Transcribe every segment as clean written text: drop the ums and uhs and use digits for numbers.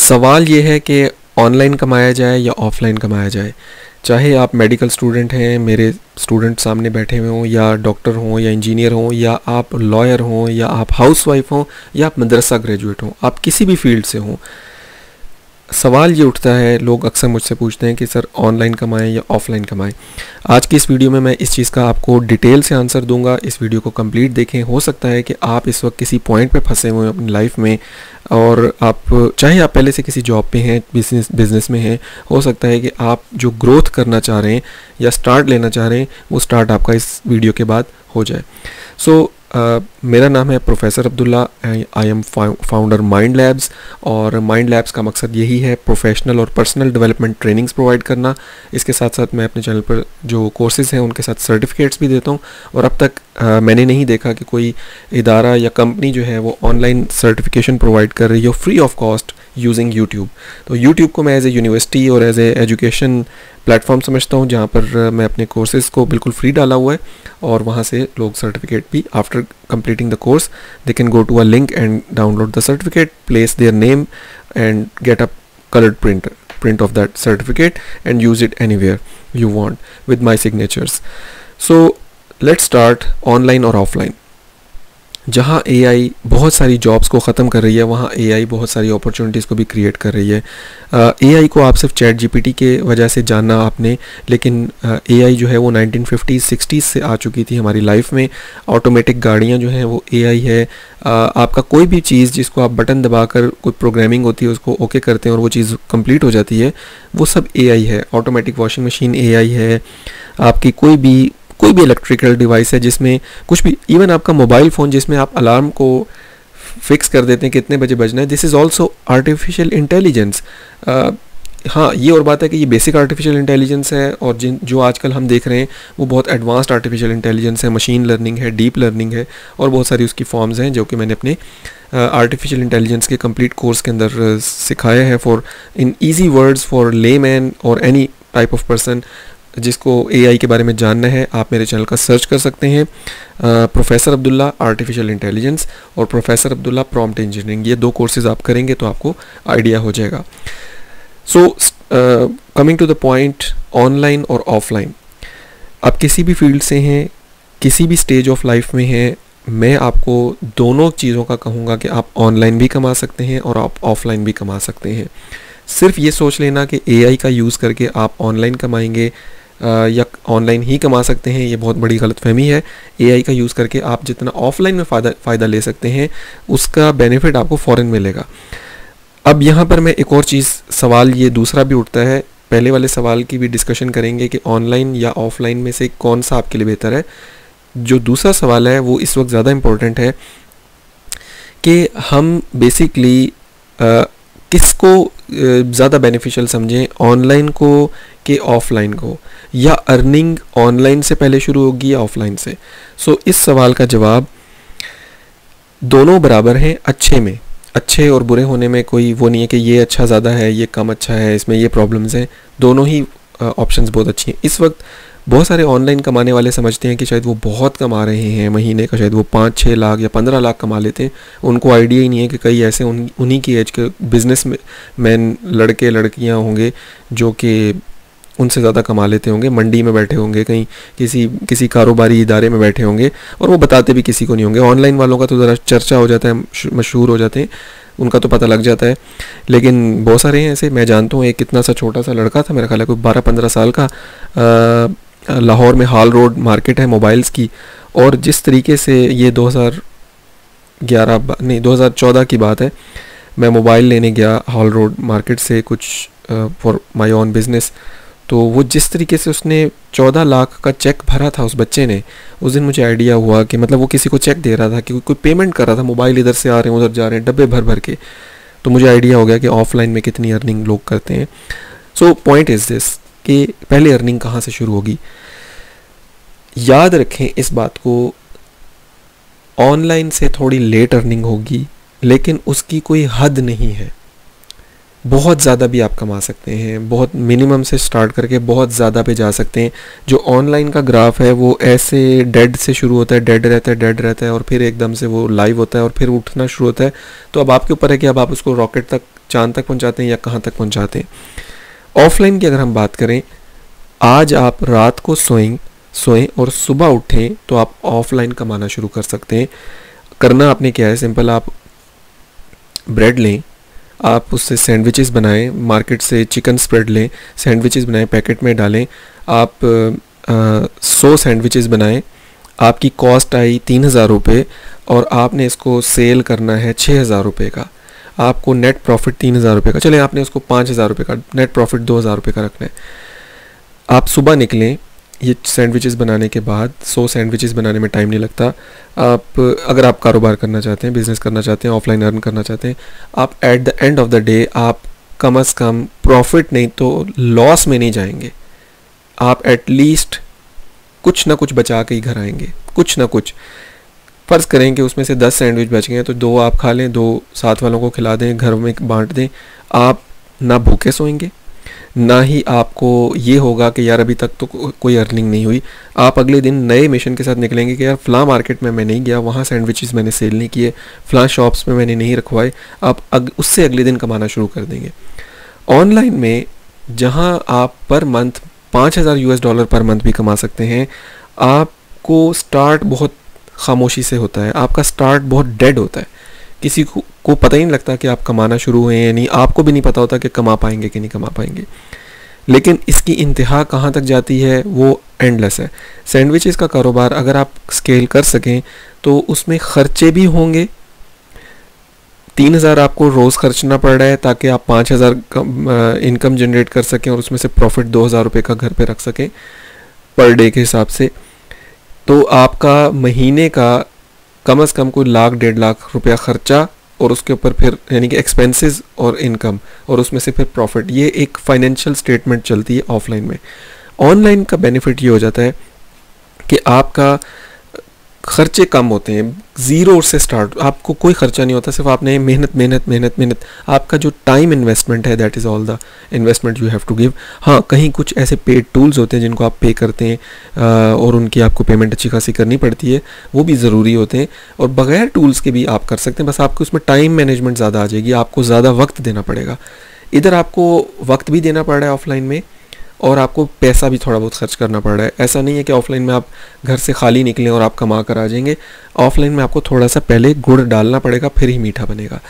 सवाल ये है कि ऑनलाइन कमाया जाए या ऑफ़लाइन कमाया जाए। चाहे आप मेडिकल स्टूडेंट हैं, मेरे स्टूडेंट सामने बैठे हुए हों, या डॉक्टर हों या इंजीनियर हों, या आप लॉयर हों, या आप हाउसवाइफ हों, या आप मदरसा ग्रेजुएट हों, आप किसी भी फील्ड से हों, सवाल ये उठता है, लोग अक्सर मुझसे पूछते हैं कि सर ऑनलाइन कमाएं या ऑफ़लाइन कमाएं। आज की इस वीडियो में मैं इस चीज़ का आपको डिटेल से आंसर दूंगा। इस वीडियो को कंप्लीट देखें। हो सकता है कि आप इस वक्त किसी पॉइंट पे फंसे हुए हैं अपनी लाइफ में, और आप चाहे आप पहले से किसी जॉब पे हैं, बिजनेस में हैं, हो सकता है कि आप जो ग्रोथ करना चाह रहे हैं या स्टार्ट लेना चाह रहे हैं, वो स्टार्ट आपका इस वीडियो के बाद हो जाए। मेरा नाम है professor Abdullah. I am founder mind labs, और माइंड लैब्स का मकसद यही है प्रोफेशनल और पर्सनल डेवलपमेंट ट्रेनिंग्स प्रोवाइड करना। इसके साथ साथ मैं अपने चैनल पर जो कोर्सेज़ हैं उनके साथ सर्टिफिकेट्स भी देता हूँ, और अब तक मैंने नहीं देखा कि कोई इदारा या कंपनी जो है वो ऑनलाइन सर्टिफिकेशन प्रोवाइड कर रही हो free of cost using YouTube. तो यूट्यूब को मैं एज ए यूनिवर्सिटी और एज ए एजुकेशन प्लेटफॉर्म समझता हूँ, जहाँ पर मैं अपने कोर्सेज़ को बिल्कुल फ्री डाला हुआ है, और वहाँ से लोग सर्टिफिकेट भी after completing the course they can go to a link and download the certificate, place their name and get a colored print of that certificate and use it anywhere you want with my signatures. So let's start online or offline. जहाँ AI बहुत सारी jobs को ख़त्म कर रही है, वहाँ AI बहुत सारी अपॉर्चुनिटीज़ को भी क्रिएट कर रही है। AI को आप सिर्फ ChatGPT के वजह से जानना आपने, लेकिन AI जो है वो 1950s-60s से आ चुकी थी हमारी लाइफ में। ऑटोमेटिक गाड़ियाँ जो हैं वो AI है। आपका कोई भी चीज़ जिसको आप बटन दबाकर कोई प्रोग्रामिंग होती है उसको ओके करते हैं और वो चीज़ कंप्लीट हो जाती है, वो सब AI है। ऑटोमेटिक वॉशिंग मशीन AI है। आपकी कोई भी इलेक्ट्रिकल डिवाइस है जिसमें कुछ भी, इवन आपका मोबाइल फ़ोन जिसमें आप अलार्म को फिक्स कर देते हैं कितने बजे बजना है, this is also artificial intelligence. हाँ, ये और बात है कि ये बेसिक आर्टिफिशियल इंटेलिजेंस है, और जो आजकल हम देख रहे हैं वो बहुत एडवांस्ड आर्टिफिशियल इंटेलिजेंस है, मशीन लर्निंग है, डीप लर्निंग है, और बहुत सारी उसकी फॉर्म्स हैं जो कि मैंने अपने आर्टिफिशियल इंटेलिजेंस के कंप्लीट कोर्स के अंदर सिखाया है, for in easy words for layman और एनी टाइप ऑफ पर्सन जिसको AI के बारे में जानना है। आप मेरे चैनल का सर्च कर सकते हैं, प्रोफेसर अब्दुल्ला आर्टिफिशियल इंटेलिजेंस और प्रोफेसर अब्दुल्ला प्रॉम्प्ट इंजीनियरिंग। ये दो कोर्सेज आप करेंगे तो आपको आइडिया हो जाएगा। So coming to the point, online और ऑफलाइन, आप किसी भी फील्ड से हैं, किसी भी स्टेज ऑफ लाइफ में हैं, मैं आपको दोनों चीज़ों का कहूँगा कि आप ऑनलाइन भी कमा सकते हैं और आप ऑफलाइन भी कमा सकते हैं। सिर्फ ये सोच लेना कि AI का यूज़ करके आप ऑनलाइन कमाएंगे या ऑनलाइन ही कमा सकते हैं, ये बहुत बड़ी गलतफहमी है। AI का यूज़ करके आप जितना ऑफलाइन में फ़ायदा ले सकते हैं, उसका बेनिफिट आपको फ़ौरन मिलेगा। अब यहाँ पर मैं एक और चीज़, सवाल ये दूसरा भी उठता है, पहले वाले सवाल की भी डिस्कशन करेंगे कि ऑनलाइन या ऑफलाइन में से कौन सा आपके लिए बेहतर है। जो दूसरा सवाल है वो इस वक्त ज़्यादा इम्पोर्टेंट है कि हम बेसिकली किसको ज़्यादा बेनिफिशियल समझें, ऑनलाइन को कि ऑफ़लाइन को, या अर्निंग ऑनलाइन से पहले शुरू होगी या ऑफलाइन से। सो इस सवाल का जवाब, दोनों बराबर हैं अच्छे में। अच्छे और बुरे होने में कोई वो नहीं है कि ये अच्छा ज़्यादा है, ये कम अच्छा है, इसमें ये प्रॉब्लम्स हैं। दोनों ही ऑप्शंस बहुत अच्छी हैं। इस वक्त बहुत सारे ऑनलाइन कमाने वाले समझते हैं कि शायद वो बहुत कमा रहे हैं, महीने का शायद वो 5-6 लाख या 15 लाख कमा लेते हैं। उनको आइडिया ही नहीं है कि कई ऐसे उन्हीं की एज के बिजनेस मैन लड़के लड़कियां होंगे जो कि उनसे ज़्यादा कमा लेते होंगे, मंडी में बैठे होंगे, कहीं किसी कारोबारी इदारे में बैठे होंगे, और वो बताते भी किसी को नहीं होंगे। ऑनलाइन वालों का तो ज़रा चर्चा हो जाता है, मशहूर हो जाते हैं, उनका तो पता लग जाता है, लेकिन बहुत सारे हैं ऐसे। मैं जानता हूँ एक कितना सा छोटा सा लड़का था, मेरा ख्याल है कोई 12-15 साल का, लाहौर में हाल रोड मार्केट है मोबाइल्स की, और जिस तरीके से ये 2014 की बात है, मैं मोबाइल लेने गया हाल रोड मार्केट से कुछ फॉर माय ओन बिज़नेस। तो वो जिस तरीके से उसने 14 लाख का चेक भरा था उस बच्चे ने, उस दिन मुझे आइडिया हुआ कि मतलब वो किसी को चेक दे रहा था कि कोई पेमेंट कर रहा था, मोबाइल इधर से आ रहे हैं उधर जा रहे हैं डब्बे भर भर के। तो मुझे आइडिया हो गया कि ऑफलाइन में कितनी अर्निंग लोग करते हैं। सो पॉइंट इज़ दिस कि पहले अर्निंग कहाँ से शुरू होगी। याद रखें इस बात को, ऑनलाइन से थोड़ी लेट अर्निंग होगी, लेकिन उसकी कोई हद नहीं है। बहुत ज़्यादा भी आप कमा सकते हैं, बहुत मिनिमम से स्टार्ट करके बहुत ज़्यादा पे जा सकते हैं। जो ऑनलाइन का ग्राफ है वो ऐसे डेड से शुरू होता है, डेड रहता है, डेड रहता है, और फिर एकदम से वो लाइव होता है और फिर उठना शुरू होता है। तो अब आपके ऊपर है कि अब आप उसको रॉकेट तक, चांद तक पहुंचाते हैं या कहाँ तक पहुंचाते हैं। ऑफलाइन की अगर हम बात करें, आज आप रात को सोएं और सुबह उठें तो आप ऑफलाइन कमाना शुरू कर सकते हैं। करना आपने क्या है, सिंपल, आप ब्रेड लें, आप उससे सैंडविचेस बनाएं, मार्केट से चिकन स्प्रेड लें, सैंडविचेस बनाएं, पैकेट में डालें, आप 100 सैंडविचेस बनाएं, आपकी कॉस्ट आई 3,000 रुपये और आपने इसको सेल करना है 6,000 रुपये का, आपको नेट प्रॉफिट 3,000 रुपये का, चले आपने उसको 5,000 रुपये का, नेट प्रॉफिट 2,000 रुपये का रखना है। आप सुबह निकलें, ये सैंडविचेस बनाने के बाद, 100 सैंडविचेस बनाने में टाइम नहीं लगता। आप अगर आप कारोबार करना चाहते हैं, बिज़नेस करना चाहते हैं, ऑफलाइन अर्न करना चाहते हैं, आप eight the end of the day आप कम से कम प्रॉफिट नहीं तो लॉस में नहीं जाएंगे। आप एटलीस्ट कुछ ना कुछ बचा के ही घर आएंगे, कुछ ना कुछ। फ़र्ज़ करें कि उसमें से 10 सैंडविच बच गए तो 2 आप खा लें, 2 साथ वालों को खिला दें, घर में बांट दें। आप ना भूखे सोएंगे, ना ही आपको ये होगा कि यार अभी तक तो कोई अर्निंग नहीं हुई। आप अगले दिन नए मिशन के साथ निकलेंगे कि यार फ़लाँ मार्केट में मैं नहीं गया, वहाँ सैंडविचेस मैंने सेल नहीं किए, फ़लाँ शॉप्स में मैंने नहीं रखवाए। आप उससे अगले दिन कमाना शुरू कर देंगे। ऑनलाइन में जहाँ आप पर मंथ $5,000 पर मंथ भी कमा सकते हैं, आपको स्टार्ट बहुत खामोशी से होता है, आपका स्टार्ट बहुत डेड होता है। किसी को पता ही नहीं लगता कि आप कमाना शुरू हुए हैं या नहीं, आपको भी नहीं पता होता कि कमा पाएंगे कि नहीं कमा पाएंगे। लेकिन इसकी इंतहा कहाँ तक जाती है वो एंडलेस है। सैंडविचेस का कारोबार अगर आप स्केल कर सकें तो उसमें ख़र्चे भी होंगे। 3,000 आपको रोज़ खर्चना पड़ रहा है ताकि आप 5,000 इनकम जनरेट कर सकें और उसमें से प्रॉफिट 2,000 रुपये का घर पे रख सकें पर डे के हिसाब से। तो आपका महीने का कम से कम कोई 1,00,000 1.5 लाख रुपया ख़र्चा और उसके ऊपर फिर यानी कि एक्सपेंसेस और इनकम और उसमें से फिर प्रॉफिट, ये एक फाइनेंशियल स्टेटमेंट चलती है ऑफलाइन में। ऑनलाइन का बेनिफिट ये हो जाता है कि आपका खर्चे कम होते हैं, ज़ीरो से स्टार्ट, आपको कोई खर्चा नहीं होता, सिर्फ आपने मेहनत मेहनत मेहनत मेहनत, आपका जो टाइम इन्वेस्टमेंट है that is all the investment you have to give. हाँ, कहीं कुछ ऐसे पेड टूल्स होते हैं जिनको आप पे करते हैं और उनकी आपको पेमेंट अच्छी खासी करनी पड़ती है, वो भी ज़रूरी होते हैं, और बगैर टूल्स के भी आप कर सकते हैं, बस आपको उसमें टाइम मैनेजमेंट ज़्यादा आ जाएगी, आपको ज़्यादा वक्त देना पड़ेगा। इधर आपको वक्त भी देना पड़ रहा है ऑफलाइन में और आपको पैसा भी थोड़ा बहुत खर्च करना पड़ रहा है। ऐसा नहीं है कि ऑफलाइन में आप घर से खाली निकलें और आप कमा कर आ जाएंगे। ऑफलाइन में आपको थोड़ा सा पहले गुड़ डालना पड़ेगा, फिर ही मीठा बनेगा।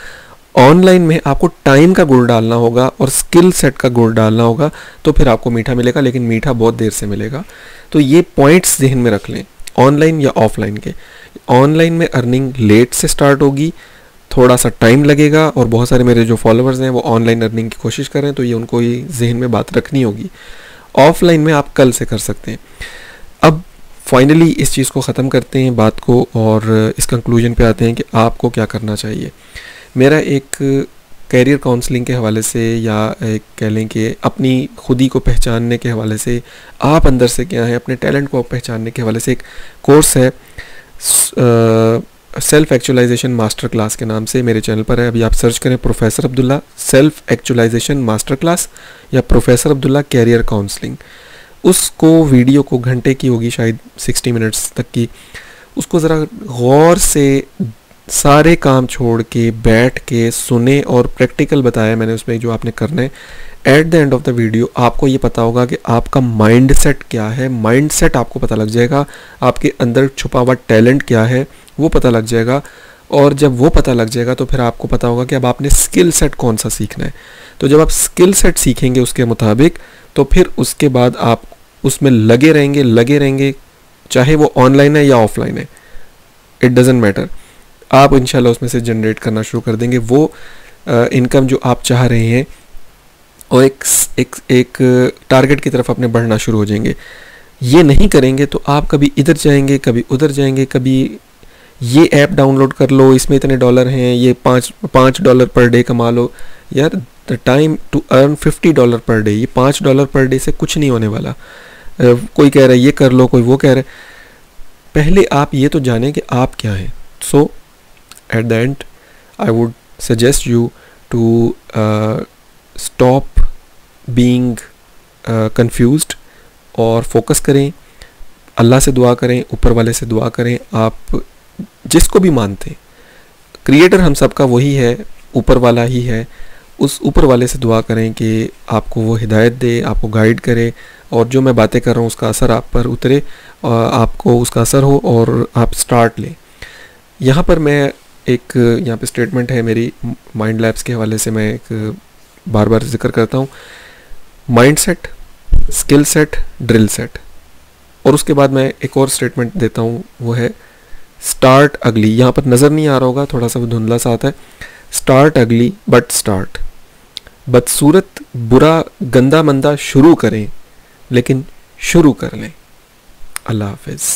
ऑनलाइन में आपको टाइम का गुड़ डालना होगा और स्किल सेट का गुड़ डालना होगा, तो फिर आपको मीठा मिलेगा, लेकिन मीठा बहुत देर से मिलेगा। तो ये पॉइंट्स ज़हन में रख लें, ऑनलाइन या ऑफलाइन के। ऑनलाइन में अर्निंग लेट से स्टार्ट होगी, थोड़ा सा टाइम लगेगा, और बहुत सारे मेरे जो फॉलोअर्स हैं वो ऑनलाइन अर्निंग की कोशिश कर रहे हैं, तो ये उनको ये जहन में बात रखनी होगी। ऑफलाइन में आप कल से कर सकते हैं। अब फाइनली इस चीज़ को ख़त्म करते हैं बात को और इस कंक्लूजन पे आते हैं कि आपको क्या करना चाहिए। मेरा एक कैरियर काउंसलिंग के हवाले से या एक कह लें कि अपनी खुदी को पहचानने के हवाले से, आप अंदर से क्या है, अपने टैलेंट को पहचानने के हवाले से एक कोर्स है, सेल्फ एक्चुअलाइजेशन मास्टर क्लास के नाम से मेरे चैनल पर है। अभी आप सर्च करें professor Abdullah self actualisation master class या प्रोफेसर अब्दुल्ला कैरियर काउंसलिंग। उसको वीडियो को घंटे की होगी शायद, 60 मिनट्स तक की। उसको ज़रा गौर से सारे काम छोड़ के बैठ के सुने और प्रैक्टिकल बताया मैंने उसमें जो आपने करना है। Eight the end of the video आपको ये पता होगा कि आपका माइंड सेट क्या है, माइंड सेट आपको पता लग जाएगा, आपके अंदर छुपा हुआ टैलेंट क्या है वो पता लग जाएगा, और जब वो पता लग जाएगा तो फिर आपको पता होगा कि अब आपने स्किल सेट कौन सा सीखना है। तो जब आप स्किल सेट सीखेंगे उसके मुताबिक, तो फिर उसके बाद आप उसमें लगे रहेंगे, चाहे वो ऑनलाइन है या ऑफलाइन है, इट डजेंट मैटर। आप इंशाल्लाह उसमें से जनरेट करना शुरू कर देंगे वो इनकम जो आप चाह रहे हैं, और एक टारगेट की तरफ अपने बढ़ना शुरू हो जाएंगे। ये नहीं करेंगे तो आप कभी इधर जाएंगे, कभी उधर जाएंगे, कभी ये ऐप डाउनलोड कर लो, इसमें इतने डॉलर हैं, ये $5 पर डे कमा लो। यार the time to earn $50 per day, ये $5 पर डे से कुछ नहीं होने वाला। कोई कह रहा है ये कर लो, कोई वो कह रहा है। पहले आप ये तो जानें कि आप क्या हैं। So at the end I would suggest you to stop being confused और फोकस करें, अल्लाह से दुआ करें, ऊपर वाले से दुआ करें, आप जिसको भी मानते हैं, क्रिएटर हम सबका वही है, ऊपर वाला ही है, उस ऊपर वाले से दुआ करें कि आपको वो हिदायत दे, आपको गाइड करे, और जो मैं बातें कर रहा हूँ उसका असर आप पर उतरे, आपको उसका असर हो और आप स्टार्ट लें। यहाँ पर मैं एक, यहाँ पे स्टेटमेंट है मेरी माइंड लैब्स के हवाले से, मैं एक बार बार जिक्र करता हूँ, mind set, skill set, drill set. और उसके बाद मैं एक और स्टेटमेंट देता हूँ, वो है स्टार्ट अगली। यहाँ पर नज़र नहीं आ रहा होगा, थोड़ा सा धुंधला सा आता है, स्टार्ट अगली बट स्टार्ट। बदसूरत, बुरा, गंदा मंदा शुरू करें लेकिन शुरू कर लें। अल्लाह हाफिज़।